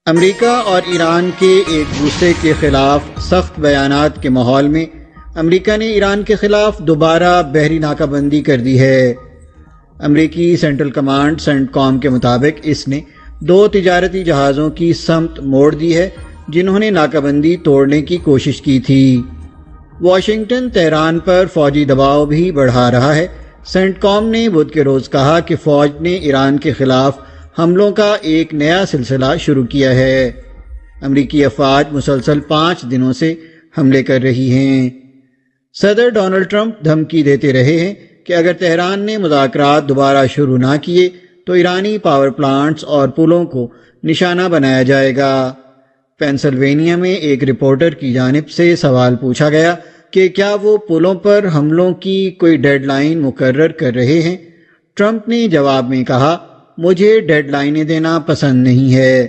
امریکہ اور ایران کے ایک دوسرے کے خلاف سخت بیانات کے ماحول میں امریکہ نے ایران کے خلاف دوبارہ بحری ناکہ بندی کر دی ہے۔ امریکی سینٹرل کمانڈ سینٹ کام کے مطابق اس نے 2 تجارتی جہازوں کی سمت موڑ دی ہے جنہوں نے ناکہ بندی توڑنے کی کوشش کی تھی۔ واشنگٹن تہران پر فوجی دباؤ بھی بڑھا رہا ہے۔ سینٹ کام نے بدھ کے روز کہا کہ فوج نے ایران کے خلاف حملوں کا ایک نیا سلسلہ شروع کیا ہے۔ امریکی افواج مسلسل 5 دنوں سے حملے کر رہی ہیں۔ صدر ڈونلڈ ٹرمپ دھمکی دیتے رہے ہیں کہ اگر تہران نے مذاکرات دوبارہ شروع نہ کیے تو ایرانی پاور پلانٹس اور پلوں کو نشانہ بنایا جائے گا۔ پینسلوینیا میں ایک رپورٹر کی جانب سے سوال پوچھا گیا کہ کیا وہ پلوں پر حملوں کی کوئی ڈیڈ لائن مقرر کر رہے ہیں۔ ٹرمپ نے جواب میں کہا، مجھے ڈیڈ لائنیں دینا پسند نہیں ہے،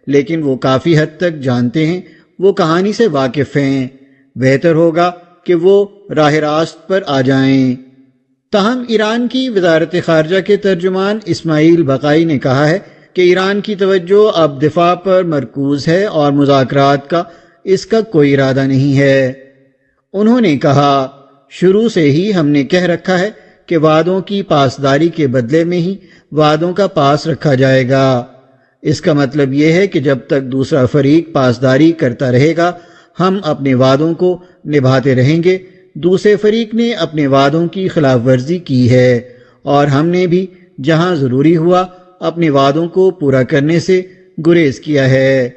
لیکن وہ کافی حد تک جانتے ہیں، وہ کہانی سے واقف ہیں، بہتر ہوگا کہ وہ راہ راست پر آ جائیں۔ تاہم ایران کی وزارت خارجہ کے ترجمان اسماعیل بقائی نے کہا ہے کہ ایران کی توجہ اب دفاع پر مرکوز ہے اور مذاکرات کا اس کا کوئی ارادہ نہیں ہے۔ انہوں نے کہا، شروع سے ہی ہم نے کہہ رکھا ہے کہ وعدوں کی پاسداری کے بدلے میں ہی وعدوں کا پاس رکھا جائے گا۔ اس کا مطلب یہ ہے کہ جب تک دوسرا فریق پاسداری کرتا رہے گا ہم اپنے وعدوں کو نبھاتے رہیں گے۔ دوسرے فریق نے اپنے وعدوں کی خلاف ورزی کی ہے اور ہم نے بھی جہاں ضروری ہوا اپنے وعدوں کو پورا کرنے سے گریز کیا ہے۔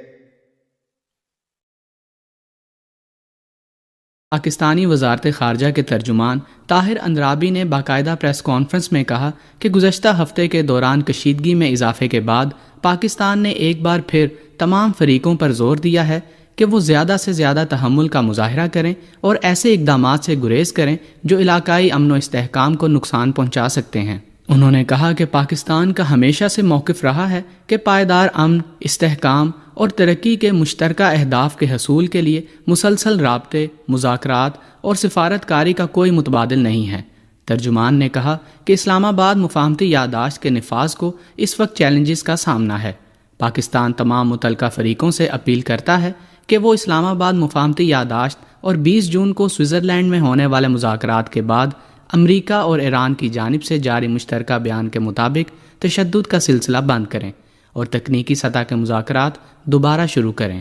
پاکستانی وزارت خارجہ کے ترجمان طاہر اندرابی نے باقاعدہ پریس کانفرنس میں کہا کہ گزشتہ ہفتے کے دوران کشیدگی میں اضافے کے بعد پاکستان نے ایک بار پھر تمام فریقوں پر زور دیا ہے کہ وہ زیادہ سے زیادہ تحمل کا مظاہرہ کریں اور ایسے اقدامات سے گریز کریں جو علاقائی امن و استحکام کو نقصان پہنچا سکتے ہیں۔ انہوں نے کہا کہ پاکستان کا ہمیشہ سے موقف رہا ہے کہ پائیدار امن، استحکام اور ترقی کے مشترکہ اہداف کے حصول کے لیے مسلسل رابطے، مذاکرات اور سفارت کاری کا کوئی متبادل نہیں ہے۔ ترجمان نے کہا کہ اسلام آباد مفاہمتی یادداشت کے نفاذ کو اس وقت چیلنجز کا سامنا ہے۔ پاکستان تمام متعلقہ فریقوں سے اپیل کرتا ہے کہ وہ اسلام آباد مفاہمتی یادداشت اور 20 جون کو سوئٹزرلینڈ میں ہونے والے مذاکرات کے بعد امریکہ اور ایران کی جانب سے جاری مشترکہ بیان کے مطابق تشدد کا سلسلہ بند کریں اور تکنیکی سطح کے مذاکرات دوبارہ شروع کریں۔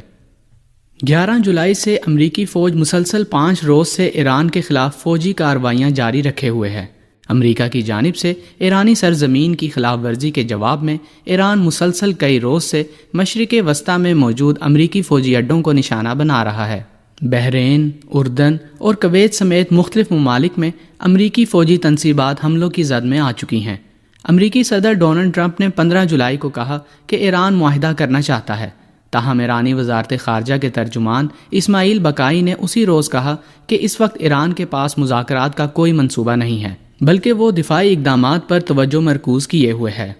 11 جولائی سے امریکی فوج مسلسل 5 روز سے ایران کے خلاف فوجی کارروائیاں جاری رکھے ہوئے ہے۔ امریکہ کی جانب سے ایرانی سرزمین کی خلاف ورزی کے جواب میں ایران مسلسل کئی روز سے مشرق وسطی میں موجود امریکی فوجی اڈوں کو نشانہ بنا رہا ہے۔ بحرین، اردن اور کویت سمیت مختلف ممالک میں امریکی فوجی تنصیبات حملوں کی زد میں آ چکی ہیں۔ امریکی صدر ڈونلڈ ٹرمپ نے 15 جولائی کو کہا کہ ایران معاہدہ کرنا چاہتا ہے، تاہم ایرانی وزارت خارجہ کے ترجمان اسماعیل بقائی نے اسی روز کہا کہ اس وقت ایران کے پاس مذاکرات کا کوئی منصوبہ نہیں ہے، بلکہ وہ دفاعی اقدامات پر توجہ مرکوز کیے ہوئے ہے۔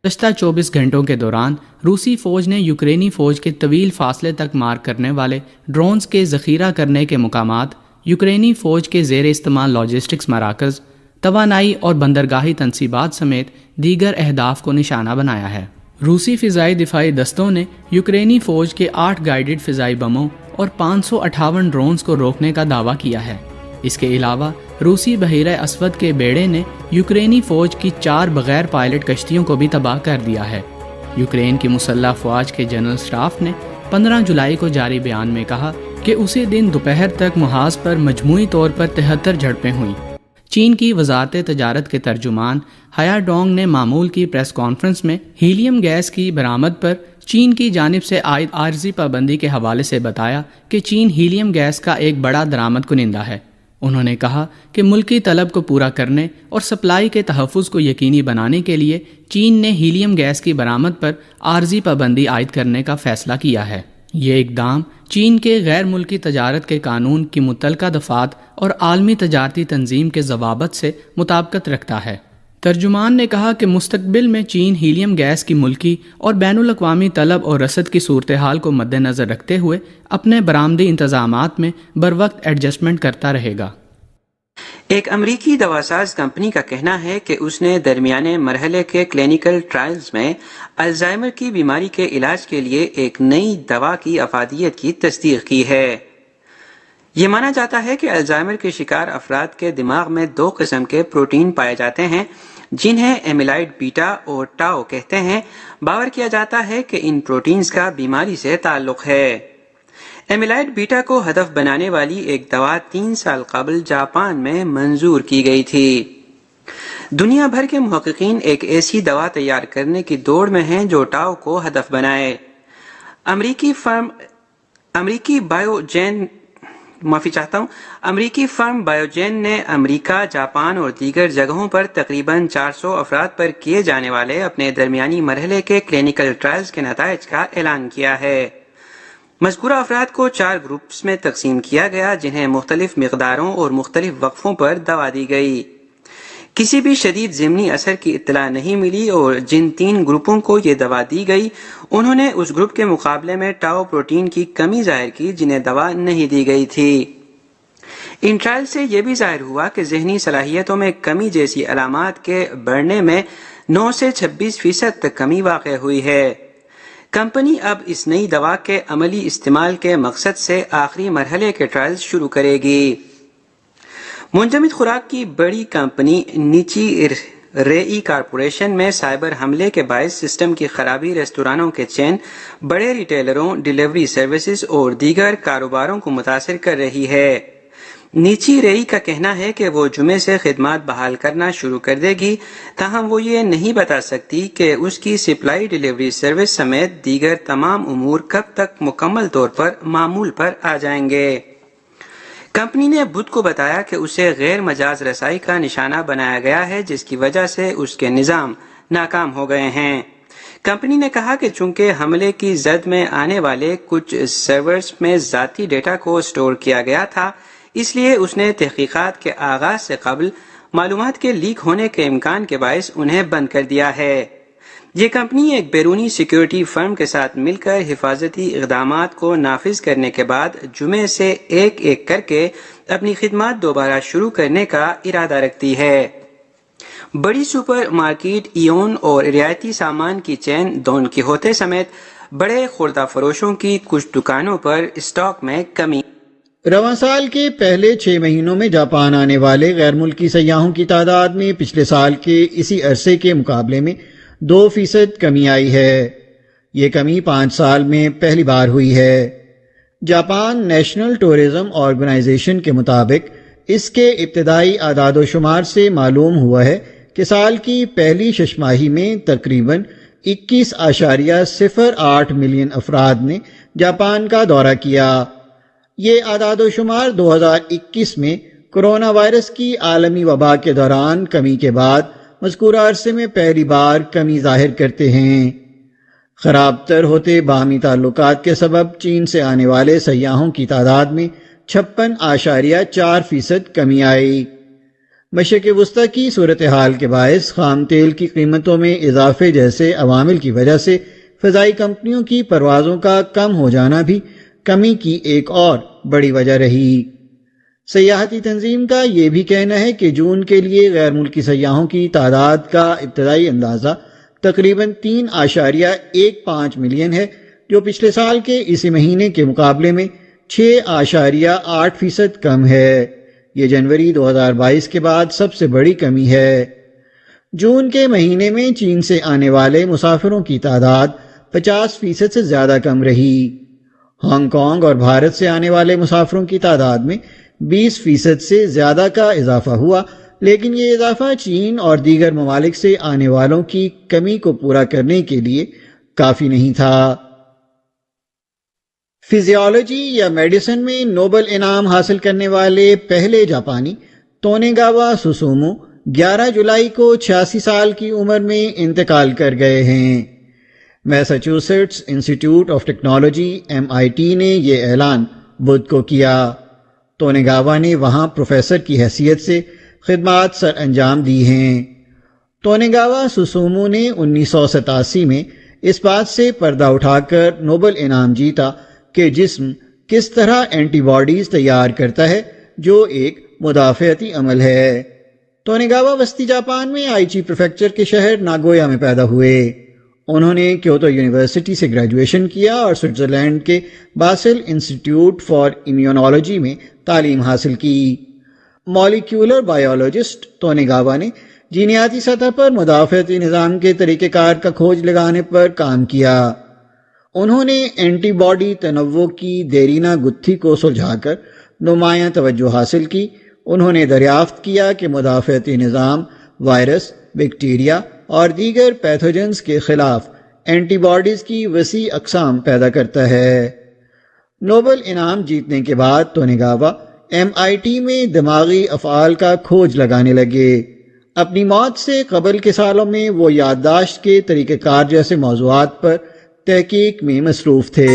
گزشتہ 24 گھنٹوں کے دوران روسی فوج نے یوکرینی فوج کے طویل فاصلے تک مار کرنے والے ڈرونز کے ذخیرہ کرنے کے مقامات، یوکرینی فوج کے زیر استعمال لاجسٹکس مراکز، توانائی اور بندرگاہی تنصیبات سمیت دیگر اہداف کو نشانہ بنایا ہے۔ روسی فضائی دفاعی دستوں نے یوکرینی فوج کے 8 گائیڈڈ فضائی بموں اور 558 ڈرونز کو روکنے کا دعویٰ کیا ہے۔ اس کے علاوہ روسی بحیرہ اسود کے بیڑے نے یوکرینی فوج کی 4 بغیر پائلٹ کشتیوں کو بھی تباہ کر دیا ہے۔ یوکرین کی مسلح افواج کے جنرل اسٹاف نے 15 جولائی کو جاری بیان میں کہا کہ اسی دن دوپہر تک محاذ پر مجموعی طور پر 73 جھڑپیں ہوئیں۔ چین کی وزارت تجارت کے ترجمان ہیا ڈونگ نے معمول کی پریس کانفرنس میں ہیلیم گیس کی برآمد پر چین کی جانب سے عائد عارضی پابندی کے حوالے سے بتایا کہ چین ہیلیم گیس کا ایک بڑا درآمد کنندہ ہے۔ انہوں نے کہا کہ ملکی طلب کو پورا کرنے اور سپلائی کے تحفظ کو یقینی بنانے کے لیے چین نے ہیلیم گیس کی برآمد پر عارضی پابندی عائد کرنے کا فیصلہ کیا ہے۔ یہ اقدام چین کے غیر ملکی تجارت کے قانون کی متعلقہ دفعات اور عالمی تجارتی تنظیم کے ضوابط سے مطابقت رکھتا ہے۔ ترجمان نے کہا کہ مستقبل میں چین ہیلیم گیس کی ملکی اور بین الاقوامی طلب اور رسد کی صورتحال کو مد نظر رکھتے ہوئے اپنے برآمدی انتظامات میں بروقت ایڈجسٹمنٹ کرتا رہے گا۔ ایک امریکی دواساز کمپنی کا کہنا ہے کہ اس نے درمیانے مرحلے کے کلینیکل ٹرائلز میں الزائمر کی بیماری کے علاج کے لیے ایک نئی دوا کی افادیت کی تصدیق کی ہے۔ یہ مانا جاتا ہے کہ الزائمر کے شکار افراد کے دماغ میں 2 قسم کے پروٹین پائے جاتے ہیں جنہیں ایمیلائڈ بیٹا اور ٹاؤ کہتے ہیں۔ باور کیا جاتا ہے کہ ان پروٹینز کا بیماری سے تعلق ہے۔ ایمیلائڈ بیٹا کو ہدف بنانے والی ایک دوا 3 سال قبل جاپان میں منظور کی گئی تھی۔ دنیا بھر کے محققین ایک ایسی دوا تیار کرنے کی دوڑ میں ہیں جو ٹاؤ کو ہدف بنائے۔ امریکی فرم بایوجین نے امریکہ، جاپان اور دیگر جگہوں پر تقریباً 400 افراد پر کیے جانے والے اپنے درمیانی مرحلے کے کلینیکل ٹرائلز کے نتائج کا اعلان کیا ہے۔ مذکورہ افراد کو 4 گروپس میں تقسیم کیا گیا جنہیں مختلف مقداروں اور مختلف وقفوں پر دوا دی گئی۔ کسی بھی شدید ضمنی اثر کی اطلاع نہیں ملی اور جن 3 گروپوں کو یہ دوا دی گئی انہوں نے اس گروپ کے مقابلے میں ٹاؤ پروٹین کی کمی ظاہر کی جنہیں دوا نہیں دی گئی تھی۔ ان ٹرائل سے یہ بھی ظاہر ہوا کہ ذہنی صلاحیتوں میں کمی جیسی علامات کے بڑھنے میں 9 سے 26% تک کمی واقع ہوئی ہے۔ کمپنی اب اس نئی دوا کے عملی استعمال کے مقصد سے آخری مرحلے کے ٹرائلز شروع کرے گی۔ منجمد خوراک کی بڑی کمپنی نیچی ریئی کارپوریشن میں سائبر حملے کے باعث سسٹم کی خرابی ریستورانوں کے چین، بڑے ریٹیلروں، ڈیلیوری سروسز اور دیگر کاروباروں کو متاثر کر رہی ہے۔ نیچی ریئی کا کہنا ہے کہ وہ جمعے سے خدمات بحال کرنا شروع کر دے گی، تاہم وہ یہ نہیں بتا سکتی کہ اس کی سپلائی ڈیلیوری سروس سمیت دیگر تمام امور کب تک مکمل طور پر معمول پر آ جائیں گے۔ کمپنی نے بدھ کو بتایا کہ اسے غیر مجاز رسائی کا نشانہ بنایا گیا ہے جس کی وجہ سے اس کے نظام ناکام ہو گئے ہیں۔ کمپنی نے کہا کہ چونکہ حملے کی زد میں آنے والے کچھ سرورز میں ذاتی ڈیٹا کو سٹور کیا گیا تھا، اس لیے اس نے تحقیقات کے آغاز سے قبل معلومات کے لیک ہونے کے امکان کے باعث انہیں بند کر دیا ہے۔ یہ کمپنی ایک بیرونی سیکیورٹی فرم کے ساتھ مل کر حفاظتی اقدامات کو نافذ کرنے کے بعد جمعے سے ایک ایک کر کے اپنی خدمات دوبارہ شروع کرنے کا ارادہ رکھتی ہے۔ بڑی سپر مارکیٹ ایون اور رعایتی سامان کی چین دون کیہوتے سمیت بڑے خوردہ فروشوں کی کچھ دکانوں پر اسٹاک میں کمی۔ رواں سال کے پہلے 6 مہینوں میں جاپان آنے والے غیر ملکی سیاحوں کی تعداد میں پچھلے سال کے اسی عرصے کے مقابلے میں 2% کمی آئی ہے۔ یہ کمی 5 سال میں پہلی بار ہوئی ہے۔ جاپان نیشنل ٹورزم آرگنائزیشن کے مطابق اس کے ابتدائی اعداد و شمار سے معلوم ہوا ہے کہ سال کی پہلی 6 ماہی میں تقریباً 21.08 ملین افراد نے جاپان کا دورہ کیا۔ یہ اعداد و شمار 2021 میں کرونا وائرس کی عالمی وبا کے دوران کمی کے بعد مذکورہ عرصے میں پہلی بار کمی ظاہر کرتے ہیں۔ خراب تر ہوتے باہمی تعلقات کے سبب چین سے آنے والے سیاحوں کی تعداد میں 56.4% کمی آئی۔ مشرق وسطی کی صورتحال کے باعث خام تیل کی قیمتوں میں اضافے جیسے عوامل کی وجہ سے فضائی کمپنیوں کی پروازوں کا کم ہو جانا بھی کمی کی ایک اور بڑی وجہ رہی۔ سیاحتی تنظیم کا یہ بھی کہنا ہے کہ جون کے لیے غیر ملکی سیاحوں کی تعداد کا ابتدائی اندازہ تقریباً 3.15 ملین ہے، جو پچھلے سال کے اسی مہینے کے مقابلے میں 6.8% کم ہے۔ یہ جنوری 2022 کے بعد سب سے بڑی کمی ہے۔ جون کے مہینے میں چین سے آنے والے مسافروں کی تعداد 50% سے زیادہ کم رہی۔ ہانگ کانگ اور بھارت سے آنے والے مسافروں کی تعداد میں 20% سے زیادہ کا اضافہ ہوا، لیکن یہ اضافہ چین اور دیگر ممالک سے آنے والوں کی کمی کو پورا کرنے کے لیے کافی نہیں تھا۔ فزیالوجی یا میڈیسن میں نوبل انعام حاصل کرنے والے پہلے جاپانی تونےگاوا سوسومو 11 جولائی کو 86 سال کی عمر میں انتقال کر گئے ہیں۔ میساچوسیٹس انسٹی ٹیوٹ آف ٹیکنالوجی MIT نے یہ اعلان بدھ کو کیا۔ تونےگاوا نے وہاں پروفیسر کی حیثیت سے خدمات سر انجام دی ہیں۔ تونےگاوا سوسومو نے 1987 میں اس بات سے پردہ اٹھا کر نوبل انعام جیتا کہ جسم کس طرح اینٹی باڈیز تیار کرتا ہے جو ایک مدافعتی عمل ہے۔ تونیگاوا وسطی جاپان میں آئیچی پریفیکچر کے شہر ناگویا میں پیدا ہوئے۔ انہوں نے کیوتو یونیورسٹی سے گریجویشن کیا اور سوئٹزرلینڈ کے باسل انسٹیٹیوٹ فار امیونالوجی میں تعلیم حاصل کی۔ مالیکیولر بائیولوجسٹ تونیگاوا نے جینیاتی سطح پر مدافعتی نظام کے طریقہ کار کا کھوج لگانے پر کام کیا۔ انہوں نے اینٹی باڈی تنوع کی دیرینہ گتھی کو سلجھا کر نمایاں توجہ حاصل کی۔ انہوں نے دریافت کیا کہ مدافعتی نظام وائرس، بیکٹیریا اور دیگر پیتھوجنز کے خلاف اینٹی باڈیز کی وسیع اقسام پیدا کرتا ہے۔ نوبل انعام جیتنے کے بعد تونیگاوا MIT میں دماغی افعال کا کھوج لگانے لگے۔ اپنی موت سے قبل کے سالوں میں وہ یادداشت کے طریقہ کار جیسے موضوعات پر تحقیق میں مصروف تھے۔